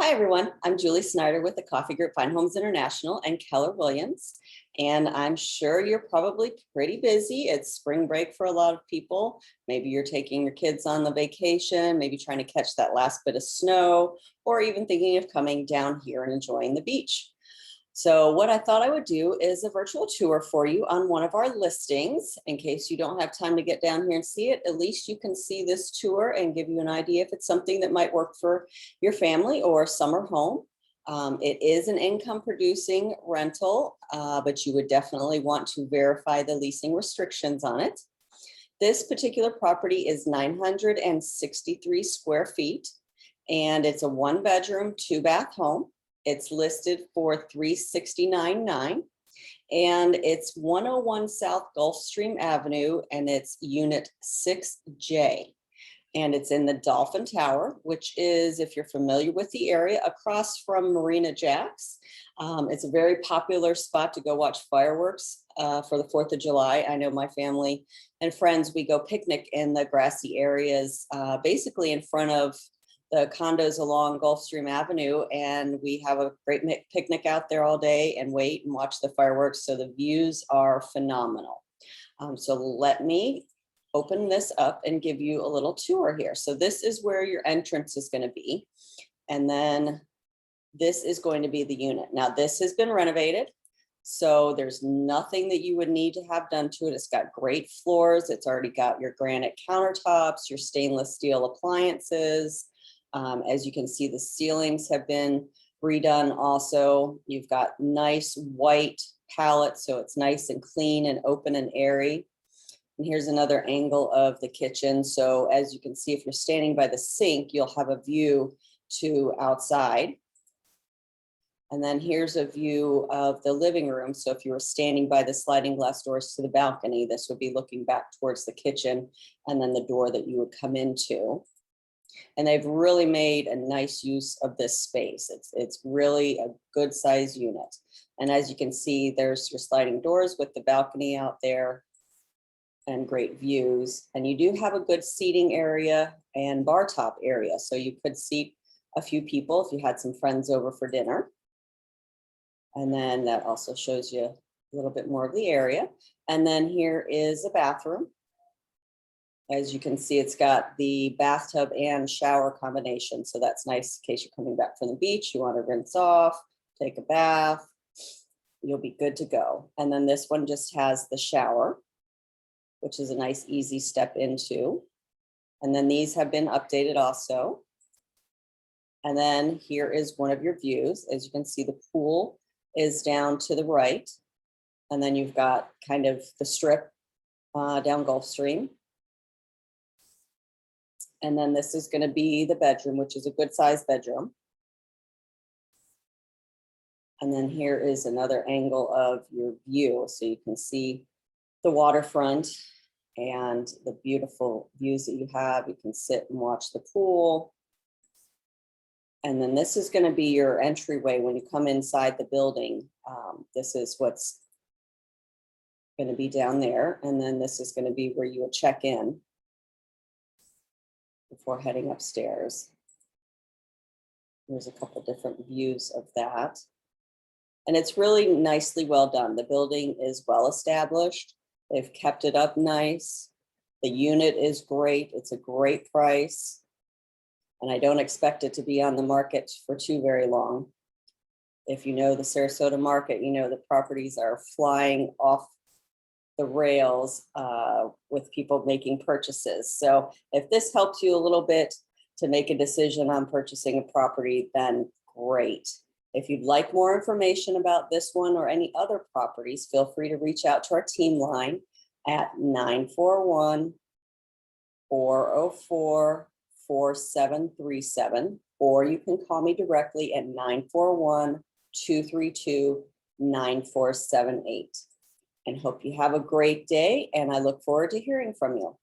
Hi, everyone. I'm Julie Snyder with the Coffee Group Fine Homes International and Keller Williams. And I'm sure you're probably pretty busy. It's spring break for a lot of people. Maybe you're taking your kids on the vacation, maybe trying to catch that last bit of snow, or even thinking of coming down here and enjoying the beach. So what I thought I would do is a virtual tour for you on one of our listings. In case you don't have time to get down here and see it, at least you can see this tour and give you an idea if it's something that might work for your family or summer home. It is an income producing rental, but you would definitely want to verify the leasing restrictions on it. This particular property is 963 square feet, and it's a 1-bedroom, 2-bath home. It's listed for $369,900, and it's 101 South Gulfstream Avenue, and it's unit 6J. And it's in the Dolphin Tower, which is, if you're familiar with the area, across from Marina Jack's. It's a very popular spot to go watch fireworks for the 4th of July. I know my family and friends, we go picnic in the grassy areas, basically in front of the condos along Gulfstream Avenue, and we have a great picnic out there all day and wait and watch the fireworks. So the views are phenomenal. So let me open this up and give you a little tour here. So this is where your entrance is going to be. And then this is going to be the unit. Now this has been renovated, so there's nothing that you would need to have done to it. It's got great floors. It's already got your granite countertops, your stainless steel appliances. As you can see, the ceilings have been redone also. You've got nice white pallets, so it's nice and clean and open and airy. And here's another angle of the kitchen. So as you can see, if you're standing by the sink, you'll have a view to outside. And then here's a view of the living room. So if you were standing by the sliding glass doors to the balcony, this would be looking back towards the kitchen and then the door that you would come into. And they've really made a nice use of this space. It's really a good size unit. And as you can see, there's your sliding doors with the balcony out there and great views. And you do have a good seating area and bar top area. So you could seat a few people if you had some friends over for dinner. And then that also shows you a little bit more of the area. And then here is a bathroom. As you can see, it's got the bathtub and shower combination. So that's nice in case you're coming back from the beach, you want to rinse off, take a bath, you'll be good to go. And then this one just has the shower, which is a nice, easy step into. And then these have been updated also. And then here is one of your views. As you can see, the pool is down to the right. And then you've got kind of the strip down Gulfstream. And then this is going to be the bedroom, which is a good sized bedroom. And then here is another angle of your view. So you can see the waterfront and the beautiful views that you have. You can sit and watch the pool. And then this is going to be your entryway when you come inside the building. This is what's going to be down there. And then this is going to be where you would check in before heading upstairs. There's a couple different views of that. And it's really nicely well done. The building is well established. They've kept it up nice. The unit is great. It's a great price. And I don't expect it to be on the market for too very long. If you know the Sarasota market, you know the properties are flying off the rails with people making purchases. So if this helps you a little bit to make a decision on purchasing a property, then great. If you'd like more information about this one or any other properties, feel free to reach out to our team line at 941-404-4737, or you can call me directly at 941-232-9478. And hope you have a great day, and I look forward to hearing from you.